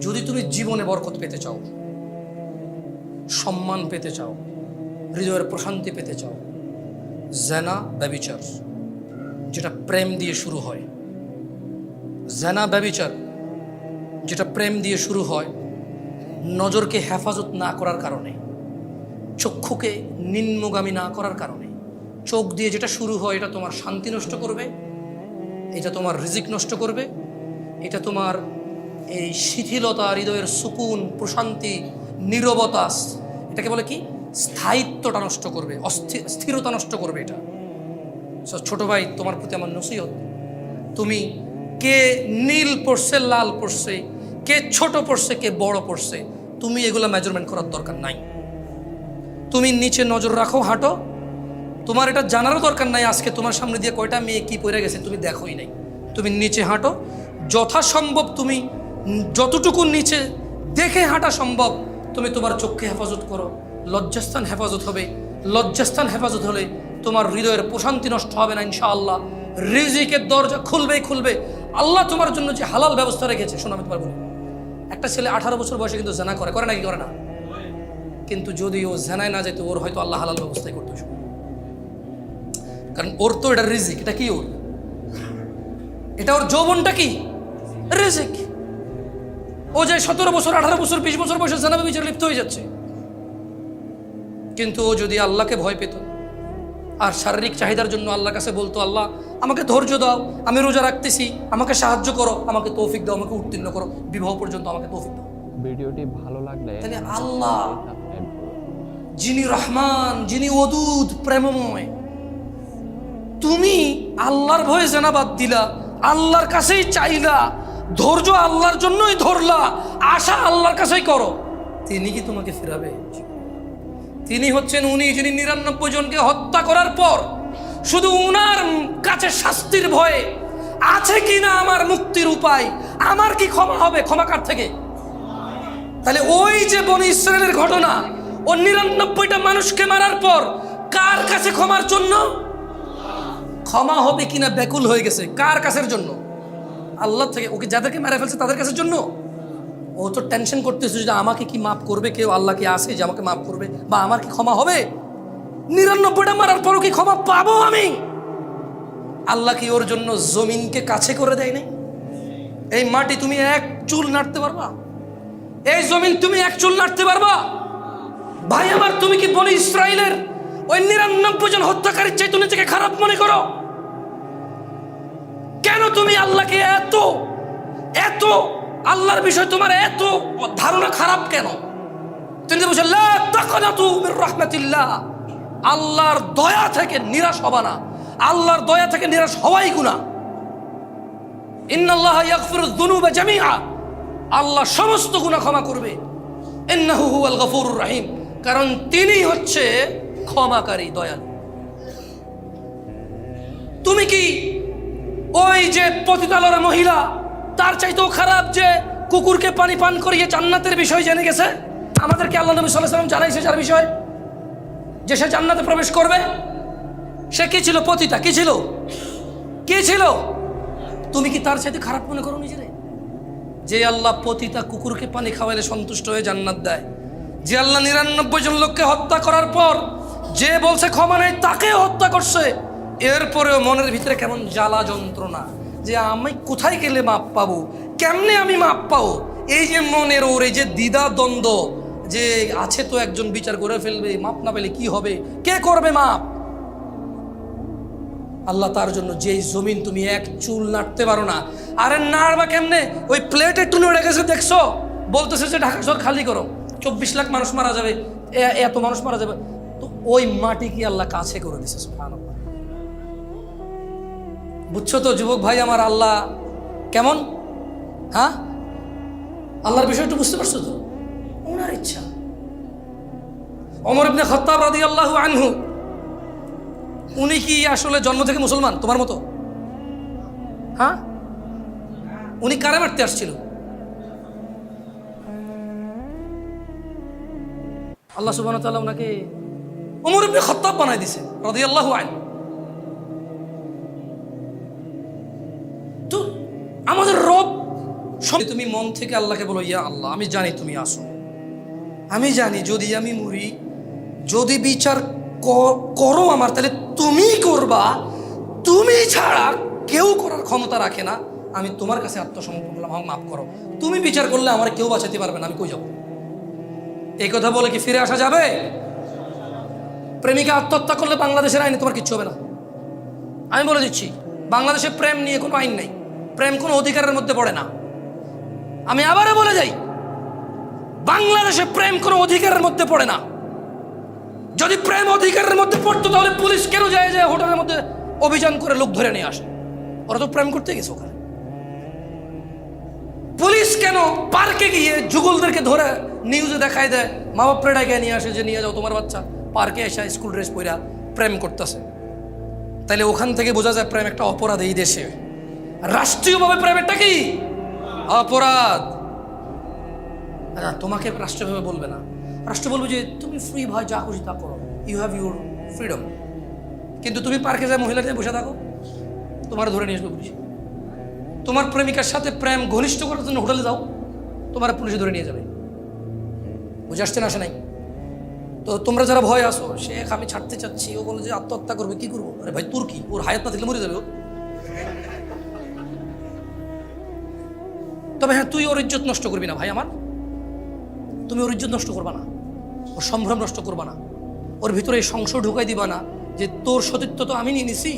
যদি তুমি জীবনে বরকত পেতে চাও, সম্মান পেতে চাও, হৃদয়ের প্রশান্তি পেতে চাও, জেনা ব্যভিচার যেটা প্রেম দিয়ে শুরু হয়, জেনা ব্যভিচার যেটা প্রেম দিয়ে শুরু হয়, নজরকে হেফাজত না করার কারণে, চক্ষুকে নিম্নগামী না করার কারণে, চোখ দিয়ে যেটা শুরু হয় এটা তোমার শান্তি নষ্ট করবে, এটা তোমার রিজিক নষ্ট করবে, এটা তোমার এই শিথিলতা, হৃদয়ের সুকুন, প্রশান্তি, নীরবতা, এটাকে বলে কি স্থায়িত্বটা নষ্ট করবে, স্থিরতা নষ্ট করবে এটা। ছোট ভাই, তোমার প্রতি আমার নসিহত, তুমি কে নীল পড়ছে, লাল পড়ছে, কে ছোট পড়ছে, কে বড় পড়ছে, তুমি এগুলো মেজারমেন্ট করার দরকার নাই। তুমি নিচে নজর রাখো, হাঁটো, তোমার এটা জানারও দরকার নাই আজকে তোমার সামনে দিয়ে কয়টা মেয়ে কি পড়ে গেছে তুমি দেখোই নাই। তুমি নিচে হাঁটো, যথাসম্ভব তুমি যতটুকু নিচে দেখে হাঁটা সম্ভব তুমি তোমার চোখকে হেফাজত করো। লজ্জাস্থান হেফাজত হবে, লজ্জাস্থান হেফাজত হলে তোমার হৃদয়ের প্রশান্তি নষ্ট হবে না ইনশাআল্লাহ। রিজিকের দরজা খুলবেই খুলবে। আল্লাহ তোমার জন্য যে হালাল ব্যবস্থা রেখেছে, শোনো আমি তোমার বলি, একটা ছেলে 18 বছর বয়সে কিন্তু জেনা করে নাকি করে না? কিন্তু যদি ও জেনায় না যেত, ওর হয়তো আল্লাহ হালাল ব্যবস্থাই করতো, কারণ ওর তো এটা রিজিক। এটা কি ওর? এটা ওর যৌবনটা কি রিজিক। ও যে 17 বছর, 18 বছর, 20 বছর বয়সে জেনা ব্যভিচারে লিপ্ত হয়ে যাচ্ছে, কিন্তু ও যদি আল্লাহকে ভয় পেত আর শারীরিক চাহিদার জন্য আল্লাহর কাছে বলতো, আল্লাহ আমাকে ধৈর্য দাও, আমি রোজা রাখতেছি, আমাকে সাহায্য করো, আমাকে তৌফিক দাও, আমাকে উত্তীর্ণ করো, বিবাহ পর্যন্ত আমাকে তৌফিক দাও। ভিডিওটি ভালো লাগলে তাহলে আল্লাহ যিনি রহমান, যিনি ওদুদ, প্রেমময়, তুমি আল্লাহর ভয়ে জেনা বাদ দিলা, আল্লাহর কাছেই চাইলা, ধৈর্য আল্লাহর জন্যই ধরলা, আশা আল্লাহর কাছেই করো, তিনি কি তোমাকে ফেরাবে? তিনি হচ্ছেন উনি যিনি 99 জনকে হত্যা করার পর শুধু উনার কাছে শাস্তির ভয়ে আছে কিনা আমার মুক্তির উপায়, আমার কি ক্ষমা হবে, ক্ষমা কার থেকে? তাহলে ওই যে বনি ইসরায়েলের ঘটনা, ও 99টা মানুষকে মারার পর কার কাছে ক্ষমার জন্য, ক্ষমা হবে কিনা ব্যাকুল হয়ে গেছে, কার কাছের জন্য? আল্লাহ থেকে। ওকে যাদেরকে মেরে ফেলছে তাদের কাছের জন্য। ও তো টেনশন করতেছে যে আমাকে কি মাফ করবে কেউ, আল্লাহ কি আসে যে আমাকে মাফ করবে, বা আমার কি ক্ষমা হবে? 99টা মারার পরও কি ক্ষমা পাবো আমি? আল্লাহ কি ওর জন্য জমিনকে কাছে করে দেয় নাই? এই মাটি তুমি এক চুল নাড়তে পারবা? এই জমিন তুমি এক চুল নাড়তে পারবা? ভাই আমার, তুমি কি বনি ইসরায়েলের ওই 99 জন হত্যাকারীর চাইতে নিজেকে খারাপ মনে করো? কেন তুমি আল্লাহকে এত এত আল্লাহর বিষয় তোমার এত ধারণা খারাপ কেন? তিনি বলছেন লা তাকনাতু মির রাহমাতিল্লাহ, আল্লাহর দয়া থেকে নিরাশ হবা না। আল্লাহর দয়া থেকে নিরাশ হওয়াই গুনাহ। ইন্নাল্লাহা ইয়াগফিরুয যুনুবা জামিআ, আল্লাহ সমস্ত গুনাহ ক্ষমা করবে। ইন্নাহু হুয়াল গফুরুর রহিম, কারণ তিনি হচ্ছে ক্ষমাকারী, দয়ালু। তুমি কি ওই যে পতিতালয়ের মহিলা, তার চাইতেও খারাপ যে কুকুরকে পানি পান করিয়ে জান্নাতের বিষয় জেনে গেছে? আমাদেরকে আল্লাহ নবী সাল্লাল্লাহু আলাইহি ওয়াসাল্লাম জানাইছে যার বিষয় যে সে জান্নাতে প্রবেশ করবে। সে কি ছিল? পতিতা। কি ছিল? কি ছিল? তুমি কি তার চাইতে খারাপ মনে করো নিজেরে? যে আল্লাহ পতিতা কুকুরকে পানি খাওয়াইলে সন্তুষ্ট হয়ে জান্নাত দেয়, যে আল্লাহ 99 জন লোককে হত্যা করার পর যে বলছে ক্ষমা নেই, তাকে হত্যা করছে, এরপরেও মনের ভিতরে কেমন জ্বালা যন্ত্রণা যে আমি কোথায় গেলে মাপ পাবো, কেমনে আমি মাপ পাবো, এই যে মনের ওর এই যে দ্বিধা দ্বন্দ্ব যে আছে, তো একজন বিচার করে ফেলবে, মাপ না পেলে কি হবে, কে করবে মাপ? আল্লাহ তার জন্য যেই জমিন তুমি এক চুল নাড়তে পারো না, আরে নাড়বা কেমনে? ওই প্লেটে একটু নড়ে গেছে দেখছো, বলতেছে যে ঢাকা শহর খালি করো, 24 লাখ মানুষ মারা যাবে, এত মানুষ মারা যাবে, তো ওই মাটি কি আল্লাহ কাছে করে দিছে? সুবহানাল্লাহ। বুঝছো তো যুবক ভাই আমার, আল্লাহ কেমন? হ্যাঁ, আল্লাহর বিষয়টা বুঝতে পারছো তো? ওনার ইচ্ছা। ওমর ইবনে খাত্তাব রাদিয়াল্লাহু আনহু, উনি কি আসলে জন্ম থেকে মুসলমান তোমার মতো? হ্যাঁ, উনি কারে মারতে আসছিল? আল্লাহ সুবহানাহু ওয়া তাআলা ওনাকে ওমর ইবনে খাত্তাব বানাই দিয়েছে রাদিয়াল্লাহু আনহু। তো আমাদের রব তুমি মন থেকে আল্লাহকে বলো, ইয়া আল্লাহ, আমি জানি তুমি আসো, আমি জানি যদি আমি মরি, যদি বিচার করো আমার, তাহলে তুমি করবা, তুমি ছাড়া কেউ করার ক্ষমতা রাখে না। আমি তোমার কাছে আত্মসমর্পণ করলাম, আমাকে মাফ করো। তুমি বিচার করলে আমার কেউ বাঁচাতে পারবে না, আমি কই যাব? এই কথা বলে কি ফিরে আসা যাবে? প্রেমিকা আত্মহত্যা করলে বাংলাদেশের আইনে তোমার কিচ্ছু হবে না। আমি বলে দিচ্ছি, বাংলাদেশে প্রেম নিয়ে কোনো আইন নেই, প্রেম কোনো অধিকারের মধ্যে পড়ে না। আমি আবারও বলে যাই, বাংলাদেশে প্রেম কোনো অধিকারের মধ্যে পড়ে না। যদি প্রেম অধিকারের মধ্যে পড়তো তাহলে পুলিশ কেন যায় যায় হোটেলের মধ্যে অভিযান করে লোক ধরে নিয়ে আসে? ওরা তো প্রেম করতে গেছে ওখানে। পুলিশ কেন পার্কে গিয়ে যুগলদেরকে ধরে নিউজে দেখায় দেয়, মা বাপ প্রেডাকে নিয়ে আসে যে নিয়ে যাও তোমার বাচ্চা, পার্কে এসে স্কুল ড্রেস পরে প্রেম করতেছে। তাইলে ওখান থেকে বোঝা যায় প্রেম একটা অপরাধ এই দেশে। রাষ্ট্রীয়ভাবে প্রেম একটা কি অপরাধ। আচ্ছা, তোমাকে রাষ্ট্রীয়ভাবে বলবে না, রাষ্ট্র বলবে যে তুমি ফ্রি ভাই, যা খুশি তা করো, ইউ হ্যাভ ইউর ফ্রিডম। কিন্তু তুমি পার্কে যায় মহিলাদের বসে থাকো, তোমার ধরে নিয়ে আসবে পুলিশ। তোমার প্রেমিকার সাথে প্রেম ঘনিষ্ঠ করার জন্য হোটেলে যাও, তোমার পুলিশে ধরে নিয়ে যাবে। বুঝে আসছে না? আসে নাই? তো তোমরা যারা ভয় আসো, শেখ আমি ছাড়তে চাচ্ছি, ও বলে যে আত্মহত্যা করবে, কি করবো? আরে ভাই তোর কি, ওর হায়াত না থাকলে মরে যাবে ও। তবে হ্যাঁ, তুই ওর ইজ্জত নষ্ট করবি না ভাই আমার, তুমি ওর ইজ্জত নষ্ট করবা না, ওর সম্ভ্রম নষ্ট করবা না, ওর ভিতরে এই সংশয় ঢুকাই দিবা না যে তোর সতীত্ব তো আমি নিয়ে নিছি,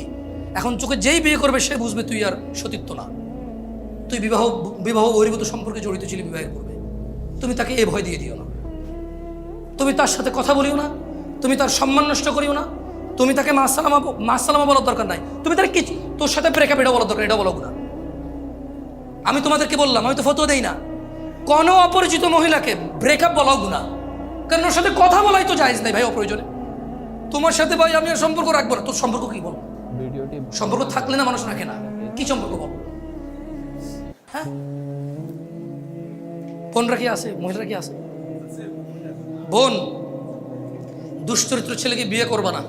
এখন চোখে যেই বিয়ে করবে সে বুঝবে তুই আর সতীত্ব না, তুই বিবাহ বহির্ভূত সম্পর্কে জড়িত ছিলি বিবাহের পূর্বে। তুমি তাকে এ ভয় দিয়ে দিও না, তুমি তার সাথে কথা বলিও না, তুমি তার সম্মান নষ্ট করিও না, তুমি তাকে মাসালামা বলার দরকার নাই, তুমি তার কি তোর সাথে ব্রেকআপ এটা বলার দরকার, এটা বলো না। আমি তোমাদেরকে বললাম, আমি তো ফতোয়া দেই না, কোনো অপরিচিত মহিলাকে ব্রেকআপ বলাও গুনাহ, কারণ ওর সাথে কথা বলাই তো জায়েজ নাই ভাই অপ্রয়োজনে। তোমার সাথে ভাই আমি আর সম্পর্ক রাখবো না, তোর সম্পর্ক কি বল? সম্পর্ক থাকলে না মানুষ রাখে না, কি সম্পর্ক বল? হ্যাঁ, বোনরা কি আছে, মহিলারা কি আছে? বোন, দুশ্চরিত্র ছেলেকে বিয়ে করবা না।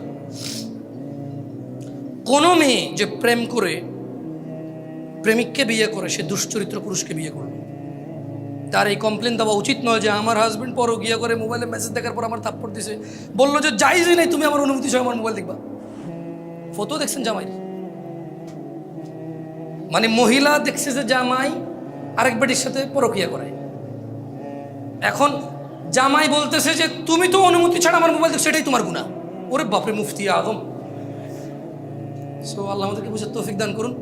কোনো মেয়ে যে প্রেম করে প্রেমিককে বিয়ে করে সে দুশ্চরিত্র পুরুষকে বিয়ে করবে। তার এই কমপ্লেন দেওয়া উচিত নয় যে আমার হাজবেন্ড পরকীয়া করে মোবাইলে মেসেজ দেখার পর আমার থাপ্পড় দিছে, বললো যে জায়েজই নেই, তুমি আমার অনুমতি সহ আমার মোবাইল দেখবা। ফটো দেখছেন জামাই, মানে মহিলা দেখছে যে জামাই আরেক বেটির সাথে পরকীয়া করে, এখন জামাই বলতেছে যে তুমি তো অনুমতি ছাড়া আমার মোবাইল দেখছো, সেটাই তোমার গুনাহ। ওরে বাপরে, মুফতি আদম। সো আল্লাহ আমাদেরকে বুঝার তৌফিক দান করুন।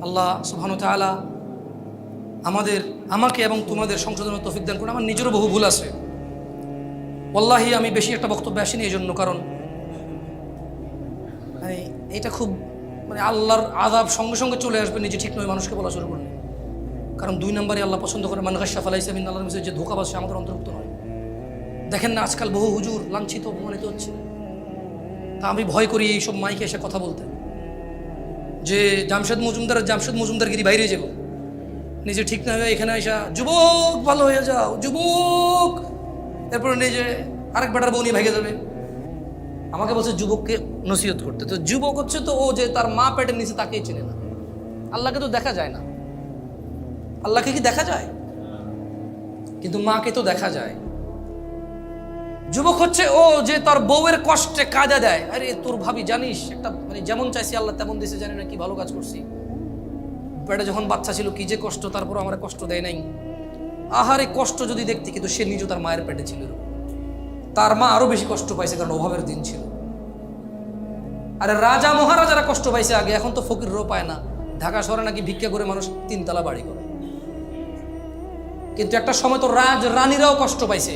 আল্লাহ সুবহানাহু ওয়া তাআলা আমাকে এবং তোমাদের সংশোধনের তৌফিক দান করুন। আমার নিজেরও বহু ভুল আছে, ওয়াল্লাহি আমি বেশি একটা বক্তব্য আসিনি এই জন্য, কারণ মানে এটা খুব মানে আল্লাহর আযাব সঙ্গে সঙ্গে চলে আসবে নিজে ঠিক নয় মানুষকে বলা শুরু করলে। কারণ 2 নম্বরে আল্লাহ পছন্দ করে মান গাশশা ফালাইসা মিন, আল্লাহর মেসেজ যে ধোঁকাবাজ সে আমাদের অন্তর্ভুক্ত নয়। দেখেন না আজকাল বহু হুজুর লাঞ্ছিত অপমানিত হচ্ছে, তা আমি ভয় করি এইসব মাইকে এসে কথা বলতে, যে জামশেদ মজুমদারগিরি বাইরে যাব, নিজে ঠিক না হয়ে এখানে আসা যুবক ভালো হয়ে যাও যুবক, এরপরে নিজে আরেক বেটার বউ নিয়ে ভেঙে যাবে। আমাকে বলছে যুবককে নসিহত করতে, তো যুবক হচ্ছে তো ও যে তার মা পেটের নিচে তাকেই চেনে না। আল্লাহকে তো দেখা যায় না, আল্লাহকে কি দেখা যায়? কিন্তু মাকে তো দেখা যায়। যুবক হচ্ছে ও যে তার বউয়ের কষ্টে কাজা দেয়, আরে তোর ভাবি জানিস একটা মানে যেমন চাইছি আল্লাহ তেমন দিছে, জানি না কি ভালো কাজ করছি, পেটে যখন বাচ্চা ছিল কি যে কষ্ট, তারপর আমার কষ্ট দেয় নাই। আহারে কষ্ট যদি দেখতি, কিন্তু সে নিজে তার মায়ের পেটে ছিল, তার মা আরো বেশি কষ্ট পাইছে কারণ অভাবের দিন ছিল। আরে রাজা মহারাজারা কষ্ট পাইছে আগে, এখন তো ফকিরও পায় না। ঢাকা শহরে নাকি ভিক্ষা করে মানুষ 3 তলা বাড়ি করে, কিন্তু একটা সময় তো রানীরাও কষ্ট পাইছে,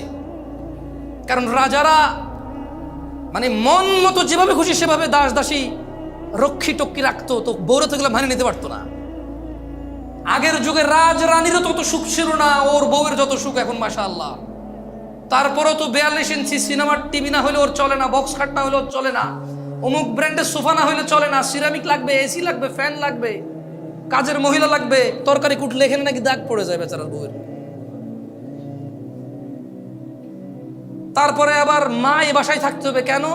কারণ রাজারা মানে মন মতো যেভাবে খুশি সেভাবে দাস দাসী রক্ষী টক্ষী রাখতো, তো বউরে তো এগুলো মানিয়ে নিতে পারতো না। আগের যুগে রানীরও তত সুখ ছিল না, ওর বউয়ের যত সুখ এখন মাশাআল্লাহ। তারপরেও তো 42 ইঞ্চি সিনেমার টিভি না হলে ওর চলে না, বক্স খাট না হলে ওর চলে না, অমুক ব্র্যান্ডের সোফা না হলে চলে না, সিরামিক লাগবে, এসি লাগবে, ফ্যান লাগবে, কাজের মহিলা লাগবে, তরকারি কুটলে এখানে নাকি দাগ পড়ে যায় বেচারার বউয়ের। তারপরে আবার মা এ বাসায় থাকতে হবে কেন?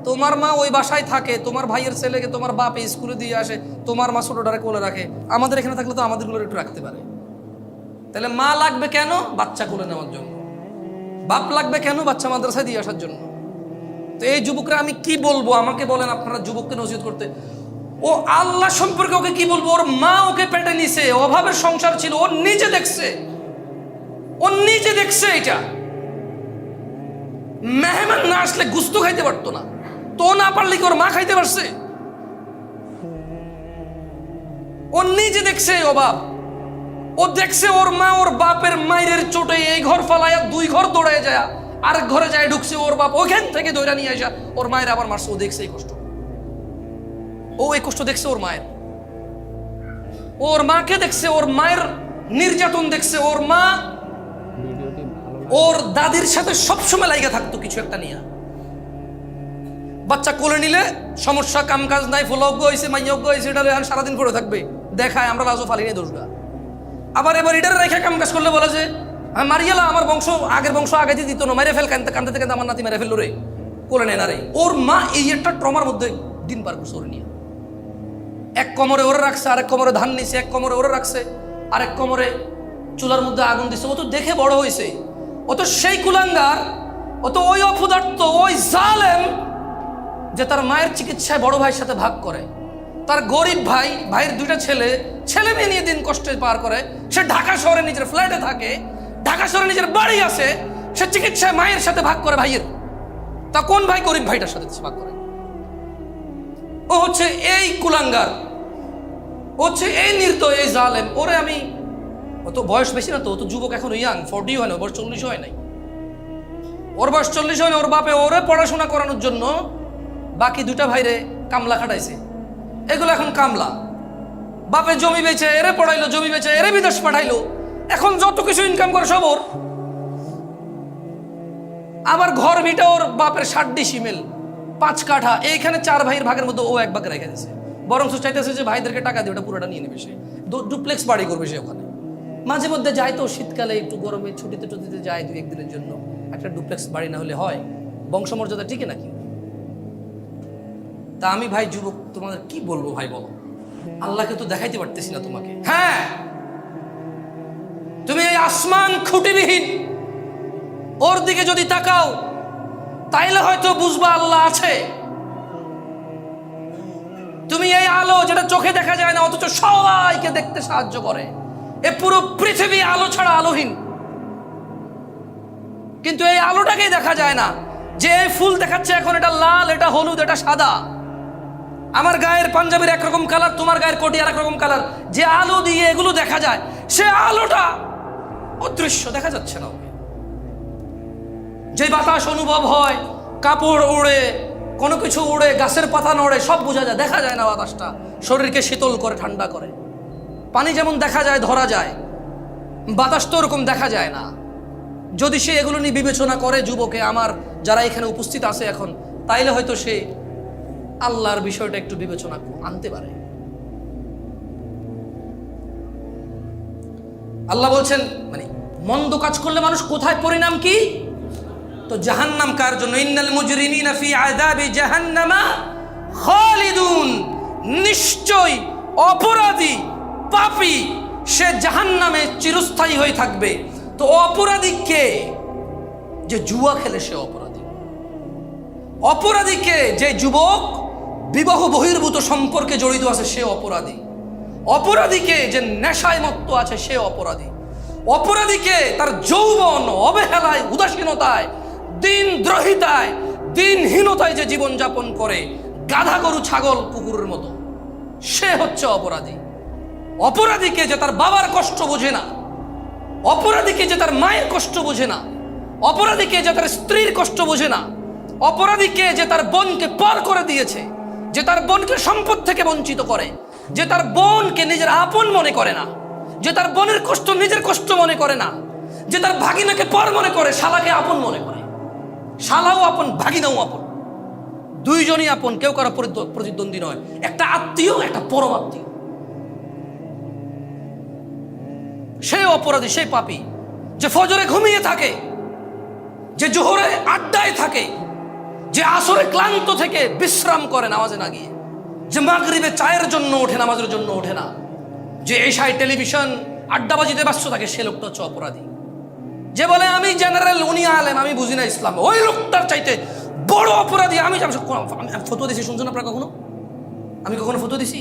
তোমার মা ওই বাসায় থাকে, তোমার ভাইয়ের ছেলেকে তোমার বাপ স্কুলে দিয়ে আসে, তোমার মা ছোটটারে কোলে রাখে। আমাদের এখানে থাকলে তো আমাদেরগুলো একটু রাখতে পারে। তাহলে মা লাগবে কেন? বাচ্চা কোলে নেওয়ার জন্য। বাপ লাগবে কেন? বাচ্চা মাদ্রাসায় দিয়ে আসার জন্য। তো এই যুবকরা আমি কি বলবো? আমাকে বলেন আপনারা যুবককে নসিহত করতে। ও আল্লাহ সম্পর্কে ওকে কি বলবো? ওর মা ওকে পেটে নিছে, অভাবের সংসার ছিল, ও নিজে দেখছে, ও নিজে দেখছে। এটা মেহমান না আসলে গুস্ত খাইতে পারতো না, তো না পারলে কি ওর মা খাইতে পারছে? ও নিজে দেখছে অভাব, ও দেখছে ওর মা ওর বাপের মায়ের চোটে এই ঘর ফালাইয়া 2 ঘর দৌড়ায় যায়, আরেক ঘরে যায় ঢুকছে, ওর বাপ ওখান থেকে দৌড়া নিয়ে আসা ওর মায়ের আবার মারছে। ও দেখছে এই কষ্ট, ও এই কষ্ট দেখছে ওর মায়ের, ওর মাকে দেখছে, ওর মায়ের নির্যাতন দেখছে। ওর মা ওর দাদির সাথে সবসময় লাইগা থাকতো কিছু একটা নিয়ে। বাচ্চা কোলে নিলে সমস্যা, কাম কাজ নাই, ফুলজ্ঞ হয়েছে, মাইয়জ্ঞ হয়েছে, এটা সারাদিন পড়ে থাকবে, দেখায় আমরা রাজও ফালিনি দোষটা। আবার এবার এটার রেখে কাম কাজ করলে বলে যে মারিয়ালা, আমার বংশ আগের বংশ আগে দিত না, মেরে ফেল, কান্দতে কান্দতে আমার নাতি মেরে ফেললো রে, কোলে নেয় না রে। ওর মা এই একটা ট্রমার মধ্যে দিন পার করছে। ওর নিয়ে এক কোমরে ওরে রাখছে, আরেক কোমরে ধান নিছে, এক কোমরে ওরে রাখছে, আরেক কোমরে চুলার মধ্যে আগুন দিছে। ও তো দেখে বড় হয়েছে, ও তো সেই কুলাঙ্গার, ও তো ওই অপদার্থ, ওই জালেম যে তার মায়ের চিকিৎসায় বড় ভাইয়ের সাথে ভাগ করে। তার গরিব ভাই, ভাইয়ের 2টা ছেলে মেয়ে নিয়ে দিন কষ্টে পার করে। সে ঢাকা শহরে নিজের ফ্ল্যাটে থাকে, ঢাকা শহরে নিজের বাড়ি আছে, সে চিকিৎসায় মায়ের সাথে ভাগ করে ভাইয়ের। তা কোন ভাই গরিব ভাইটার সাথে ভাগ করে? ও হচ্ছে এই কুলাঙ্গার, ও হচ্ছে এই নির্দয়, এই জালেম। ওরে আমি, ও তো বয়স বেশি না, তো ও তো যুবক, এখন ইয়াং, 40 হয় না, ওর 40 হয় নাই, ওর বয়স 40 হয় না। ওর বাপে ওরে পড়াশোনা করানোর জন্য বাকি 2টা ভাইরে কামলা খাটাইছে। এগুলো এখন কামলা। বাপে জমি বেচে এরে পড়াইলো, জমি বেচে এরে বিদেশ পাঠাইলো, এখন যত কিছু ইনকাম করে সব ওর। আবার ঘর ভিটা ওর বাপের 60 ডিসিমেল 5 কাঠা, এইখানে 4 ভাইয়ের ভাগের মধ্যে ও 1 ভাগ রেখে দিয়েছে। বরং চাইতেছে যে ভাইদেরকে টাকা দিয়ে ওটা পুরোটা নিয়ে নেবে, সে ডুপ্লেক্স বাড়ি করবে সে ওখানে। মাঝে মধ্যে যায় তো শীতকালে একটু গরমে ছুটিতে টুটিতে যায় 2-1 দিনের জন্য। একটা ডুপ্লেক্স বাড়ি না হলে হয়? বংশমর্যাদা টিকে নাকি? তা আমি ভাই যুবক তোমাদের কি বলবো ভাই, বলো? আল্লাহকে তো দেখাইতে পারতেছি না তোমাকে। হ্যাঁ, তুমি এই আসমান খুঁটিবিহীন ওর দিকে যদি তাকাও, তাইলে হয়তো বুঝবা আল্লাহ আছে। তুমি এই আলো যেটা চোখে দেখা যায় না, অথচ সবাইকে দেখতে সাহায্য করে, এ পুরো পৃথিবী আলো ছাড়া আলোহীন। কিন্তু এই আলোটাকেই দেখা যায় না। যে ফুল দেখাচ্ছে এখন, এটা লাল, এটা হলুদ, এটা সাদা। আমার গায়ের পাঞ্জাবির একরকম কালার, তোমার গায়ের কোটি আর একরকম কালার। যে আলো দিয়ে এগুলো দেখা যায়, সে আলোটা অদৃশ্য, দেখা যাচ্ছে না। যে বাতাস অনুভব হয়, কাপড় উড়ে, কোনো কিছু উড়ে, গাছের পাতা নড়ে, সব বোঝা যায়, দেখা যায় না। বাতাসটা শরীরকে শীতল করে, ঠান্ডা করে। পানি যেমন দেখা যায়, ধরা যায়, বাতাস তো ওরকম দেখা যায় না। যদি সে এগুলো নিয়ে বিবেচনা করে, যুবকে আমার যারা এখানে উপস্থিত আছে এখন, তাইলে হয়তো সে আল্লাহর বিষয়টা একটু বিবেচনা আনতে পারে। আল্লাহ বলছেন, মানে মন্দ কাজ করলে মানুষ কোথায়, পরিণাম কি? তো জাহান্নাম কার জন্য? ইন্নাল মুজরিমিনা ফি আযাবি জাহান্নামা খালিদুন, নিশ্চয় অপরাধী পাপী সে জাহান্নামে চিরস্থায়ী হয়ে থাকবে। তো অপরাধী কে? যে জুয়া খেলে সে অপরাধী। অপরাধী কে? যে যুবক বিবাহ বহির্ভূত সম্পর্কে জড়িত আছে, সে অপরাধী। অপরাধীকে যে নেশায় মত্ত আছে, সে অপরাধী। অপরাধীকে তার যৌবন অবহেলায়, উদাসীনতায়, দিনদ্রোহিতায়, দিনহীনতায় যে জীবন যাপন করে, গাধা গরু ছাগল কুকুরের মতো, সে হচ্ছে অপরাধী। অপরাধীকে যে তার বাবার কষ্ট বোঝে না, অপরাধীকে যে তার মায়ের কষ্ট বোঝে না, অপরাধীকে যে তার স্ত্রীর কষ্ট বোঝে না, অপরাধীকে যে তার বোনকে পর করে দিয়েছে, যে তার বোনকে সম্পদ থেকে বঞ্চিত করে, যে তার বোনকে নিজের আপন মনে করে না, যে তার বোনের কষ্ট নিজের কষ্ট মনে করে না, যে তার ভাগিনাকে পর মনে করে, শালাকে আপন মনে করে। শালাও আপন, ভাগিনাও আপন, দুইজনই আপন, কেউ কারো প্রতিদ্বন্দ্বী নয়। একটা আত্মীয়, একটা পরম আত্মীয়। সে অপরাধী, সে পাপী। যে ফজরে ঘুমিয়ে থাকে, যে জোহরে আড্ডায় থাকে, যে আসরে ক্লান্ত থেকে বিশ্রাম করে নামাজে না গিয়ে, যে মাগরিবে চায়ের জন্য ওঠে, নামাজের জন্য ওঠে না, যে এশায় টেলিভিশন আড্ডাবাজিতে ব্যস্ত থাকে, সে লোকটা হচ্ছে অপরাধী। যে বলে আমি জেনারেল, উনি আলেম, আমি বুঝি না ইসলাম, ওই লোকটার চাইতে বড় অপরাধী। আমি ফতোয়া দিছি, শুনছেন আপনারা কখনো? আমি কখনো ফতোয়া দিছি?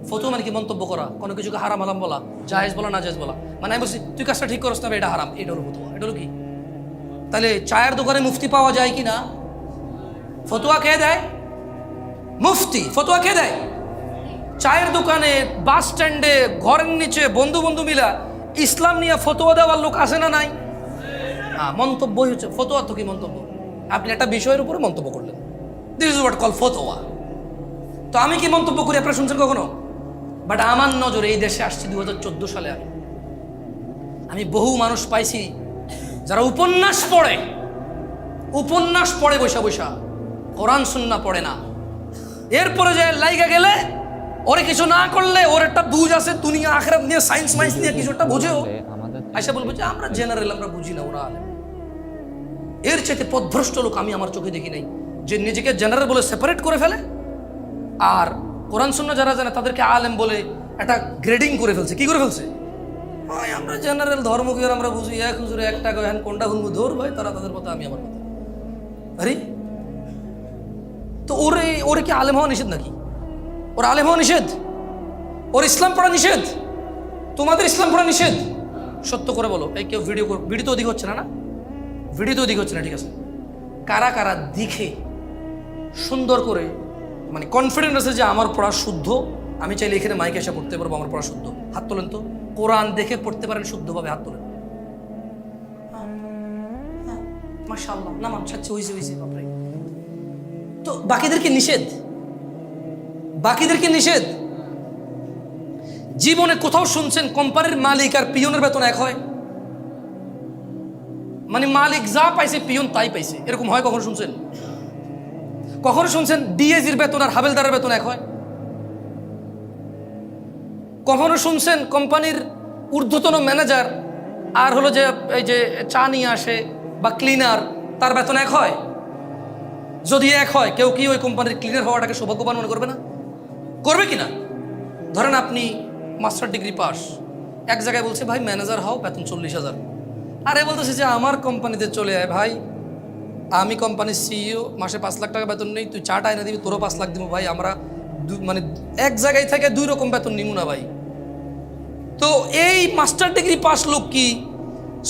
ফতোয়া মানে কি? মন্তব্য করা, কোনো কিছুকে হারাম হারাম বলা, জায়েজ বলা, না জায়েজ বলা। মানে আমি বলছি তুই কাজটা ঠিক করছ না, এটা হারাম, এটা হলো ফতোয়া। এটা হলো কি? তাহলে চায়ের দোকানে মুফতি পাওয়া যায় কি না? ফতোয়া কে দেয়? মুফতি। ফতোয়া কে দেয়? চায়ের দোকানে, বাস স্ট্যান্ডে, ঘরের নিচে বন্ধু বন্ধু মিলা ইসলাম নিয়ে ফতোয়া দেওয়ার লোক আছে না নাই? মন্তব্যই হচ্ছে ফতোয়া। তো কি মন্তব্য? আপনি একটা বিষয়ের উপরে মন্তব্য করলেন, দিস ইজ হোয়াট কল ফতোয়া। তো আমি কি মন্তব্য করি আপনারা শুনছেন কখনো? বাট আমার নজরে এই দেশে আসছি 2014 সালে। আমি বহু মানুষ পাইছি যারা উপন্যাস পড়ে বৈশা বৈশা, কোরআন সুন্নাহ পড়ে না। এরপরে যে লাইগা গেলে ওরে কিছু না করলে, ওর একটা বুঝ আছে দুনিয়া আখিরাত নিয়ে, সায়েন্স মাইন্স নিয়ে কিছু একটা বুঝেও আইসা বলবো যে আমরা জেনারেল, আমরা বুঝি না, ওরা আলেম। এর চাইতে পথভ্রষ্ট লোক আমি আমার চোখে দেখি নাই, যে নিজেকে জেনারেল বলে সেপারেট করে ফেলে, আর কোরআন সুন্নাহ যারা জানে তাদেরকে আলেম বলে একটা গ্রেডিং করে ফেলছে। কি করে ফেলছে? আমরা জেনারেল, ধর্ম কি আমরা বুঝি, এক হুজুরে একটা হ্যান কোনটা হুনবু ধর ভাই, তারা তাদের কথা, আমি আমার কথা। আরে তো ওরে কি আলেম হওয়া নিষেধ নাকি? ওর আলেম হওয়া নিষেধ? ওর ইসলাম পড়া নিষেধ? তোমাদের ইসলাম পড়া নিষেধ? সত্য করে বলো। এই কেউ ভিডিও তো অধিক হচ্ছে না? না, ভিডিও তো অধিক হচ্ছে না, ঠিক আছে। কারা কারা দেখে সুন্দর করে, মানে কনফিডেন্ট আছে যে আমার পড়া শুদ্ধ, আমি চাইলে এখানে মাইকে এসে পড়তে পারবো, আমার পড়া শুদ্ধ? হাত তোলেন তো। কোরআন দেখে পড়তে পারেন শুদ্ধভাবে? হাত তোলেন। মাশাআল্লাহ, নামান ছাড়ছে, হইছে বাপরে। তো বাকিদেরকে নিষেধ। জীবনে কোথাও শুনছেন কোম্পানির মালিক আর পিয়নের বেতন এক হয়? মানে মালিক যা পাইছে পিয়ন তাই পাইছে, এরকম হয়? কখনো শুনছেন? কখনো শুনছেন ডিএজির বেতন আর হাবেলদারের বেতন এক হয়? কখনো শুনছেন কোম্পানির ঊর্ধ্বতন ম্যানেজার আর হলো যে এই যে চা নিয়ে আসে বা ক্লিনার, তার বেতন এক হয়? যদি এক হয়, কেউ কি ওই কোম্পানির ক্লিনার হওয়াটাকে সৌভাগ্যবান মনে করবে না? করবে কি না? ধরেন আপনি মাস্টার ডিগ্রি পাস, এক জায়গায় বলছে ভাই ম্যানেজার হও, বেতন 40,000। আরে বলতেছে যে আমার কোম্পানিতে চলে আয় ভাই, আমি কোম্পানির সিইও, মাসে 5 লাখ টাকা বেতন নেই, তুই চাটা এনে দিবি, তোরও 5 লাখ দিব ভাই, আমরা মানে এক জায়গায় থেকে 2 রকম বেতন নিব না ভাই। তো এই মাস্টার ডিগ্রি পাস লোক কি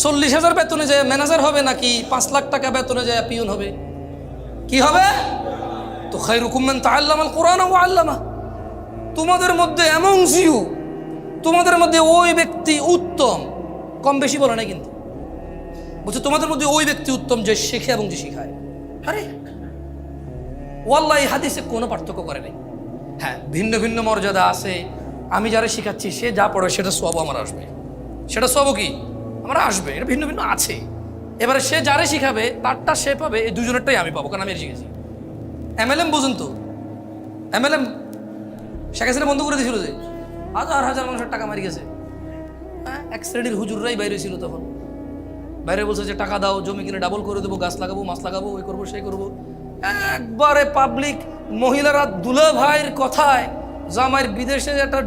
40,000 বেতনে যায় ম্যানেজার হবে, নাকি 5 লাখ টাকা বেতনে যায় পিয়ন হবে? কি হবে? তো খায়রুকুম মান তাআল্লামাল কুরআন ওয়া আল্লামা। তোমাদের মধ্যে অ্যামংস ইউ, তোমাদের মধ্যে ওই ব্যক্তি উত্তম, কম বেশি বলে না কিন্তু, বলছে তোমাদের মধ্যে ওই ব্যক্তি উত্তম যে শেখে এবং যে শিখায়। আরে ওয়াল্লাহি হাদিসে কোনো পার্থক্য করে নাই। হ্যাঁ, ভিন্ন ভিন্ন মর্যাদা আছে। আমি যারা শিখাচ্ছি সে যা পড়ে সেটা সওয়াব আমার আসবে, সেটা সওয়াব কি আমার আসবে, এটা ভিন্ন ভিন্ন আছে। এবারে সে যারে শিখাবে তারটা সে পাবে, এই দুজনেরটাই আমি পাবো, কারণ আমি শিখেছি। এমএলএম বুঝুন তো, এমএলএম শেখ হাসিনা বন্ধ করে দিয়েছিল, যে হাজার হাজার মানুষের টাকা মারি গেছে। হ্যাঁ, এক শ্রেণীর হুজুররাই বাইরে ছিল তখন, বাইরে বলছে যে টাকা দাও, জমি কিনে ডাবল করে দেবো, গাছ লাগাবো, মাছ লাগাবো, ওই করবো সেই করবো। একবারে পাবলিক মহিলারা দুলা ভাইয়ের কথায় জামাইয়ের বিদেশে একটা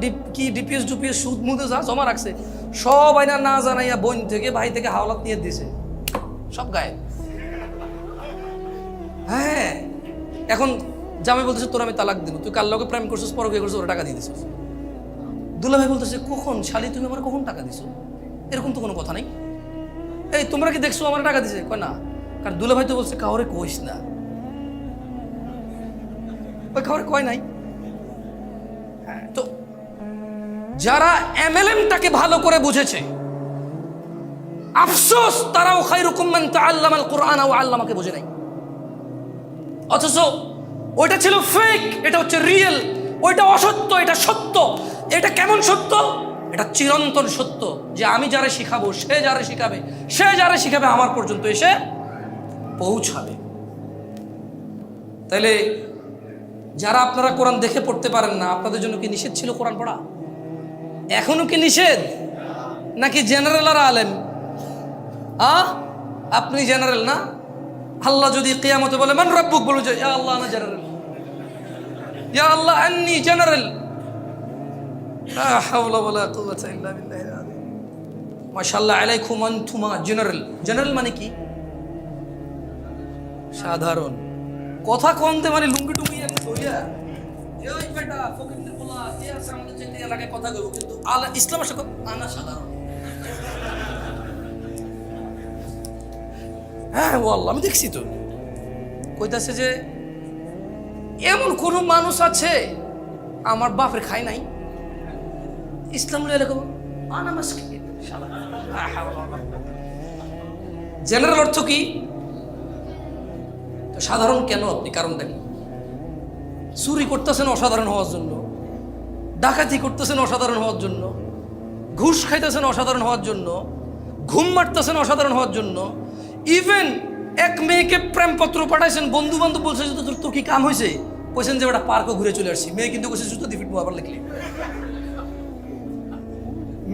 ডিপিএস ডুপিএস সুদ মুদে যা জমা রাখছে সব আইনা না জানাইয়া বোন থেকে ভাই থেকে হাওলাত নিয়ে দিছে, সব গায়ে। হ্যাঁ, এখন জামাই বলতেছে তোর আমি তালাক দিব, তুই কার লগে প্রেম করছিস, পর বিয়ে করছিস, ওরা টাকা দিয়ে দিছিস। দুলা ভাই বলতেছে কখন শালি তুমি আমার কখন টাকা দিছো? এরকম তো কোনো কথা নাই। এই তোমরা কি দেখছো আমার টাকা দিছে? কয় না, কারণ দুলা ভাই তো বলছে কাউরে কইস না, ওই কাউরে কয় নাই। তো যারা এমএলএমটাকে ভালো করে বুঝেছে, আফসোস তারাও খায়রুকুম মান তাআল্লামাল কুরআন ওয়া আল্লামাকে বুঝে নাই। অথচ ওইটা ছিল ফেক, এটা হচ্ছে রিয়েল। ওইটা অসত্য, এটা সত্য। এটা কেমন সত্য? এটা চিরন্তন সত্য, যে আমি যারা শিখাবো সে যারা শিখাবে, সে যারা শিখাবে আমার পর্যন্ত এসে পৌঁছাবে। তাইলে যারা আপনারা কোরআন দেখে পড়তে পারেন না, আপনাদের জন্য কি নিষেধ ছিল কোরআন পড়া? এখনো কি নিষেধ? নাকি জেনারেল আর আলেম? আপনি জেনারেল না, আল্লাহ যদি কিয়ামতে বলে মান রাব্বুক, বলবে যে ইয়া আল্লাহ আনা জেনারেল, ইয়া আল্লাহ আন্নি জেনারেল। লা হাওলা ওয়ালা কুওয়াতা ইল্লা বিল্লাহিল আযীম। মাশাআল্লাহ আলাইকুম আনতুমা জেনারেল। জেনারেল মানে কি? সাধারণ। কথা কমতে মানে লুঙ্গি টুঙ্গি একটা ধরিয়া এই বেটা ফকিরদের বলা কে আছে আমাদের চাইতে এলাকায় কথা কইব, কিন্তু ইসলামের সাথে আনা সাধারণ। হ্যাঁ ওয়াল্লাহ আমি দেখছি তো, কইতাছে যে এমন কোন মানুষ আছে আমার বাপের খায় নাই, ইসলাম এরকম আনা মাসকি। জেনারেল অর্থ কি? তো সাধারণ কেন আপনি, কারণটা কি? চুরি করতেছেন অসাধারণ হওয়ার জন্য, ডাকাতি করতেছেন অসাধারণ হওয়ার জন্য, ঘুষ খাইতেছেন অসাধারণ হওয়ার জন্য, ঘুম মারতেছেন অসাধারণ হওয়ার জন্য, ইভেন এক মেয়েকে প্রেমপত্র পাঠাইছেন, বন্ধু বান্ধব বলছে যে তোর কি কাম হয়েছে, বলছেন যে ওটা পার্কও ঘুরে চলে আসছি, মেয়ে কিন্তু বলছে জুতো দিয়ে ফিটবো, আবার লিখলি।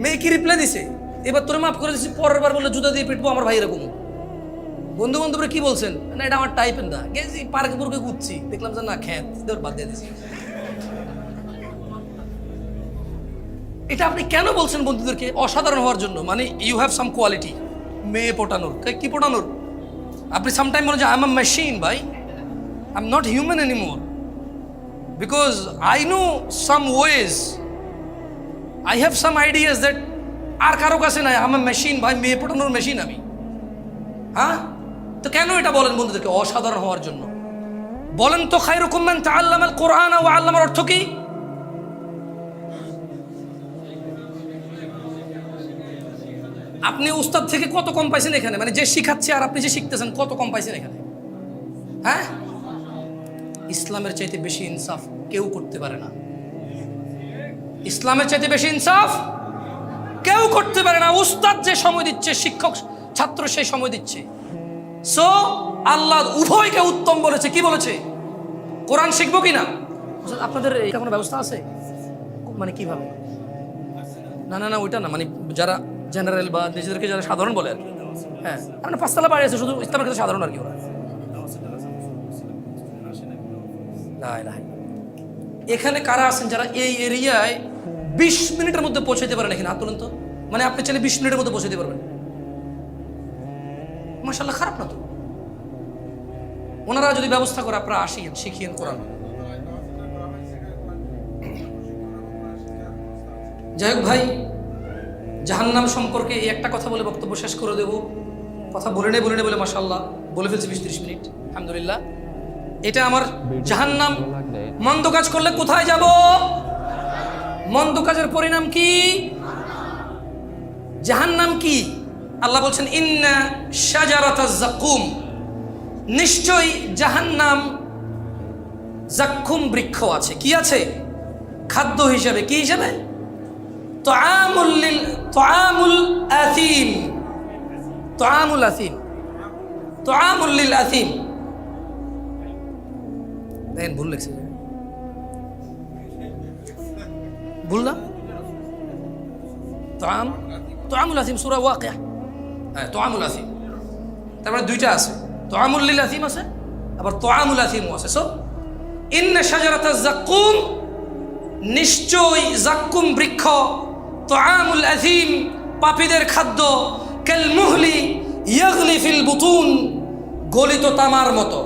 মেয়ে কি রিপ্লাই দিছে, এবার তোরে মাফ করে দিচ্ছি, পরের বার বললে জুতো দিয়ে পিটবো আমার ভাই এরকম। বন্ধু বান্ধবরা কি বলছেন, না এটা আমার টাইপের না, গেছি পার্কে পুরকে ঘুরছি, দেখলাম যে না খ্যাত বাদ দিয়ে দিছি। এটা আপনি কেন বলছেন বন্ধুদেরকে? অসাধারণ হওয়ার জন্য, মানে ইউ হ্যাভ সাম কোয়ালিটি। মেয়ে পটানোর, কি পটানোর? আপনি সামটাইম মনে হয় আই এম আ মেশিন ভাই, I am not human anymore, because I know some ways, I have some ideas that are কারো কাছে নাই। আই এম আ মেশিন ভাই, মেয়ে পটানোর মেশিন আমি। হ্যাঁ, তো কেন এটা বলেন বন্ধুদেরকে? অসাধারণ হওয়ার জন্য। বলেন তো খায়রুকুম মান তাআল্লামাল কুরআন ওয়া আল্লামার অর্থ কি? আপনি উস্তাদ থেকে কত কম পাইছেন এখানে? মানে যে শিখাচ্ছে আর আপনি যে শিখতেছেন কত কম পাইছেন এখানে? হ্যাঁ, ইসলামের চাইতে বেশি ইনসাফ কেউ করতে পারে না। ইসলামের চাইতে বেশি ইনসাফ কেউ করতে পারে না। উস্তাদ যে সময় দিচ্ছে, শিক্ষক ছাত্র সেই সময় দিচ্ছে। সো আল্লাহ উভয়কে উত্তম বলেছে। কি বলেছে? কোরআন শিখবো কিনা? আপনাদের এটা কোনো ব্যবস্থা আছে? মানে কিভাবে? না না না ওইটা না, মানে যারা জেনারেল বা নিজেদেরকে যারা সাধারণ বলে আর কি। হ্যাঁ, মানে পাঁচতলা বাড়ি আছে, শুধু ইসলামের ক্ষেত্রে সাধারণ আর কি। ওরা এখানে কারা আছেন যারা এই এরিয়ায় 20 মিনিটের মধ্যে পৌঁছাইতে পারেন? এখানে হাত তুলেন তো। মানে আপনি চাইলে 20 মিনিটের মধ্যে পৌঁছাইতে পারবেন। মাশাআল্লাহ, খারাপ না তো। ওনারা যদি ব্যবস্থা করে আপনারা আসিয়েন, শিখিয়েন কোরআন। যাই হোক ভাই, জাহান্নাম সম্পর্কে এই একটা কথা বলে বক্তব্য শেষ করে দেব। কথা বলে নে বলে মাশাআল্লাহ বলে ফেলছি 20-30 মিনিট, আলহামদুলিল্লাহ। এটা আমার জাহান্নাম। মন্দ কাজ করলে কোথায় যাব? মন্দ কাজের পরিণাম কি? জাহান্নাম কি? আল্লাহ বলছেন ইন্না শাজারাতাজ যাকুম, নিশ্চয়ই জাহান্নাম যাক্কুম বৃক্ষ আছে। কি আছে? খাদ্য হিসাবে। কি হিসাবে? তুআমুল আথিম। তুআমুল আথিম, তুআমুল লিল আথিম। দেখেন ভুল লিখছে, ভুল না? তুআমুল আথিম সূরা ওয়াকিয়া। হ্যাঁ, তুআমুল আথিম, তার মানে দুইটা আছে, তুআমুল লিল আথিম আছে, আবার তুআমুল আথিমও আছে। সো ইন্না শাজারাতাজ যাকুম, নিশ্চয় যাক্কুম বৃক্ষ, তুআমুল আথিম পাপীদের খাদ্য, কাল মুহলি ইয়াগলি ফিল বুতুন, গলিত তামার মতো।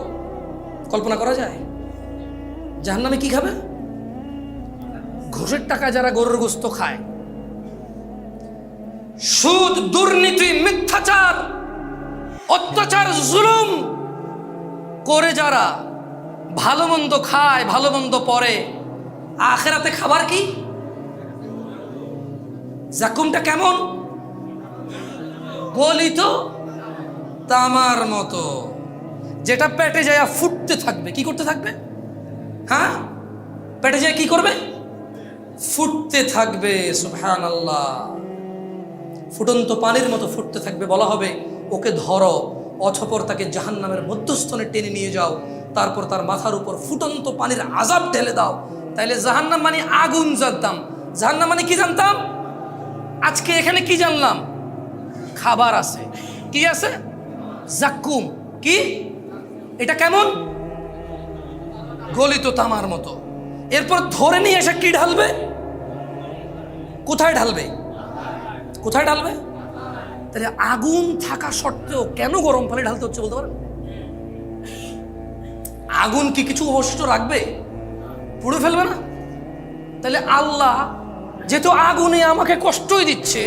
কল্পনা করা যায়? জাহান্নামে কি খাবে? ঘুষের টাকা যারা গরুর গোস্ত খায়, সুদ, দুর্নীতি, মিথ্যাচার, অত্যাচার, জুলুম করে যারা ভালো মন্দ খায়, ভালো মন্দ পরে, আখেরাতে খাবার কি? জাকুমটা কেমন? গলিত তামার মতো, যেটা পেটে যায় ফুটতে থাকবে। কি করতে থাকবে? হ্যাঁ, পেটে যায় কি করবে? ফুটতে থাকবে। সুবহানাল্লাহ। ফুটন্ত পানির মতো ফুটতে থাকবে। বলা হবে ওকে ধরো, অতঃপর তাকে জাহান্নামের মধ্যস্থলে টেনে নিয়ে যাও, তারপর তার মাথার উপর ফুটন্ত পানির আযাব ঢেলে দাও। তাইলে জাহান্নাম মানে আগুন জানতাম, জাহান্নাম মানে কি জানতাম? আজকে এখানে কি জানলাম? খাবার আছে। কি আছে? যাক্কুম। কি? এটা কেমন? গলিত তামার মতো। এরপর ধরে নিয়ে এসে কি ঢালবে? কোথায় ঢালবে? কোথায় ঢালবে? তাহলে আগুন থাকা সত্ত্বেও কেন গরম পানি ঢালতে হচ্ছে বলতে পারেন? আগুন কি কিছু অবশিষ্ট রাখবে? পুড়ে ফেলবে না? তাহলে আল্লাহ যেহেতু আগুনে আমাকে কষ্টই দিচ্ছে,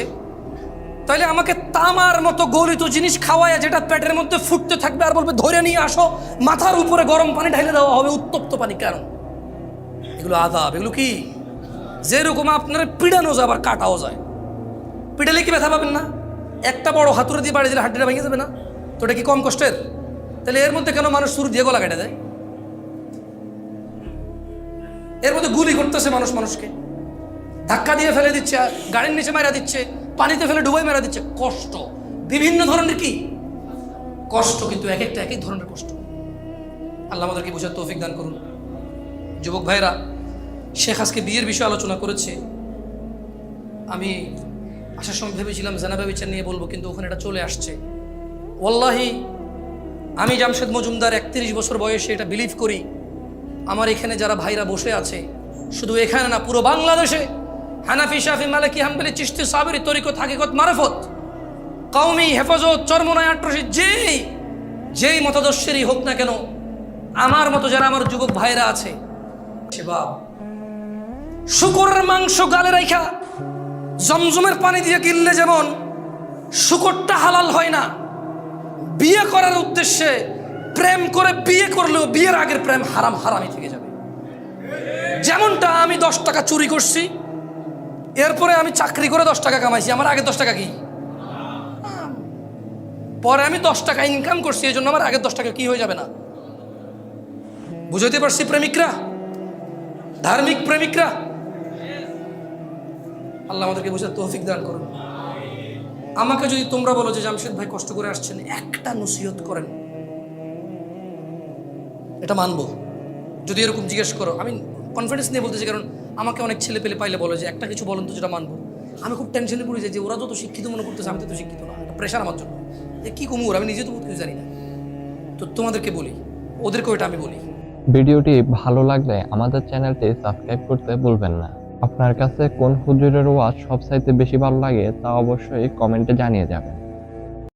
তাহলে আমাকে তামার মতো গলিত জিনিস খাওয়ায় যেটা পেটের মধ্যে ফুটতে থাকবে, আর বলবে ধরে নিয়ে আসো, মাথার উপরে গরম পানি ঢালে দেওয়া হবে, উত্তপ্ত পানি। কেন? এগুলো আযাব। এগুলো কি? যেরকম আপনারা পিড়ানো যায় আবার কাটাও যায়। পিড়ালে কি ব্যথা পাবেন না? একটা বড় হাতুড়ে দিয়ে বাড়ি দিলে হাড্ডিটা ভেঙে যাবে না? তো এটা কি কম কষ্টের? তাহলে এর মধ্যে কেন মানুষ ছুরি দিয়ে গলা কেটে দেয়? এর মধ্যে গুলি করতেছে মানুষ মানুষকে, ধাক্কা দিয়ে ফেলে দিচ্ছে, গাড়ির নিচে মেরা দিচ্ছে, পানিতে ফেলে ডুবাই মেরা দিচ্ছে। কষ্ট বিভিন্ন ধরনের, কি কষ্ট, কিন্তু এক একটা এক এক ধরনের কষ্ট। আল্লাহ আমাদেরকে বোঝার তৌফিক দান করুন। যুবক ভাইরা, শেখ আজকে বিয়ের বিষয়ে আলোচনা করেছে। আমি আসার সময় ভেবেছিলাম জানাবা বিচার নিয়ে বলবো, কিন্তু ওখানে এটা চলে আসছে। ওয়াল্লাহি আমি জামশেদ মজুমদার 31 বছর বয়সে এটা বিলিভ করি। আমার এখানে যারা ভাইরা বসে আছে, শুধু এখানে না, পুরো বাংলাদেশে হানাফি, শাফি, মালিকি, হাম্বলি, চিশতি, সাবরি, তরিকত, হাকিকত, মারফত, কওমি, হেফাজত, চরমনায়, আট্রসি, যেই মতাদর্শেরই হোক না কেন, আমার মতো যারা আমার যুবক ভাইরা আছে, বাপ শুকরের মাংস গালে রাখা জমজমের পানি দিয়ে গিললে যেমন শুকরটা হালাল হয় না, বিয়ে করার উদ্দেশ্যে প্রেম করে বিয়ে করলেও বিয়ের আগের প্রেম হারাম হারামি থেকে যাবে। যেমনটা আমি 10 টাকা চুরি করছি, এরপরে আমি চাকরি করে 10 টাকা কামাইছি, আমার আগে 10 টাকা কি? পরে আমি 10 টাকা ইনকাম করছি, এই জন্য আমার আগের 10 টাকা কি হয়ে যাবে না? বুঝাইতে পারছি প্রেমিকরা, ধার্মিক প্রেমিকরা? আল্লাহ আমাদেরকে বুঝার তৌফিক দান করুন। আমাকে যদি তোমরা বলো যে জামশেদ ভাই কষ্ট করে আসছেন, একটা নসিহত করেন, এটা মানবো। যদি এরকম জিজ্ঞেস করো, আমি কনফিডেন্স নিয়ে বলতেছি, কারণ আমাকে অনেক ছেলে পেলে পাইলে বলে যে একটা কিছু বলেন তো যেটা মানবো। আমি খুব টেনশনে পড়ে যাই যে ওরা যত শিক্ষিত মনে করতেছে, আমি তো শিক্ষিত না। একটা প্রেশার আমার জন্য, যে কী কমুর, আমি নিজে তো কিছু জানি না। তো তোমাদেরকে বলি, ওদেরকেও এটা আমি বলি। ভিডিওটি ভালো লাগলে আমাদের চ্যানেলটি সাবস্ক্রাইব করতে ভুলবেন না। আপনার কাছে কোন হুজুরের ওয়াজ সবচাইতে বেশি ভালো লাগে তা অবশ্যই কমেন্টে জানিয়ে যাবেন।